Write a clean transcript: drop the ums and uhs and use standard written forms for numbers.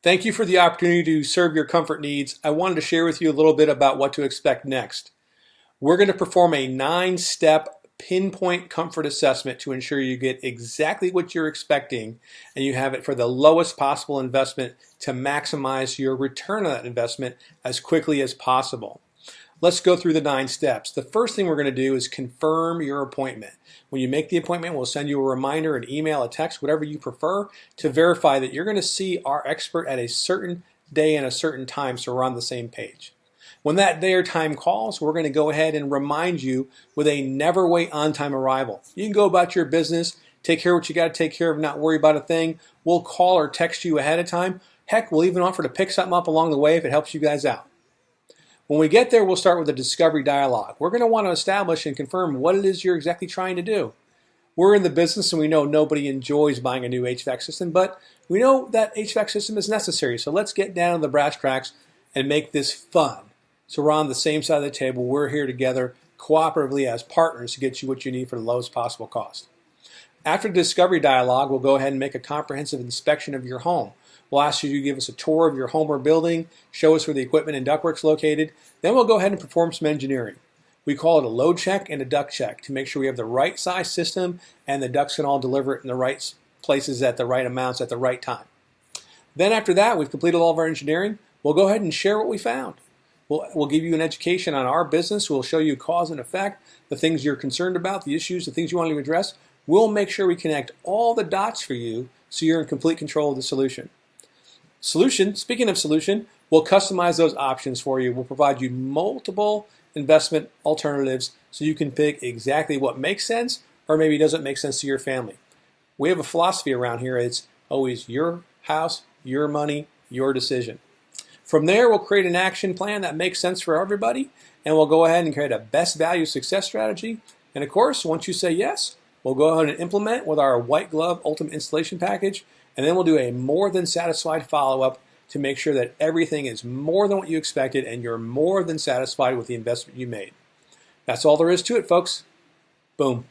Thank you for the opportunity to serve your comfort needs. I wanted to share with you a little bit about what to expect next. We're going to perform a 9-step pinpoint comfort assessment to ensure you get exactly what you're expecting and you have it for the lowest possible investment to maximize your return on that investment as quickly as possible. Let's go through the 9 steps. The first thing we're going to do is confirm your appointment. When you make the appointment, we'll send you a reminder, an email, a text, whatever you prefer, to verify that you're going to see our expert at a certain day and a certain time so we're on the same page. When that day or time calls, we're going to go ahead and remind you with a never wait on-time arrival. You can go about your business, take care of what you got to take care of, not worry about a thing. We'll call or text you ahead of time. Heck, we'll even offer to pick something up along the way if it helps you guys out. When we get there, we'll start with a discovery dialogue. We're going to want to establish and confirm what it is you're exactly trying to do. We're in the business and we know nobody enjoys buying a new HVAC system, but we know that HVAC system is necessary. So let's get down to the brass cracks and make this fun. So we're on the same side of the table. We're here together cooperatively as partners to get you what you need for the lowest possible cost. After the discovery dialogue, we'll go ahead and make a comprehensive inspection of your home. We'll ask you to give us a tour of your home or building, show us where the equipment and ductwork's located. Then we'll go ahead and perform some engineering. We call it a load check and a duct check to make sure we have the right size system and the ducts can all deliver it in the right places at the right amounts at the right time. Then after that, we've completed all of our engineering. We'll go ahead and share what we found. We'll give you an education on our business. We'll show you cause and effect, the things you're concerned about, the issues, the things you want to address. We'll make sure we connect all the dots for you so you're in complete control of the solution. Speaking of solution, we'll customize those options for you. We'll provide you multiple investment alternatives so you can pick exactly what makes sense or maybe doesn't make sense to your family. We have a philosophy around here. It's always your house, your money, your decision. From there, we'll create an action plan that makes sense for everybody, and we'll go ahead and create a best value success strategy. And of course, once you say yes, we'll go ahead and implement with our white glove ultimate installation package, and then we'll do a more than satisfied follow-up to make sure that everything is more than what you expected and you're more than satisfied with the investment you made. That's all there is to it, folks. Boom.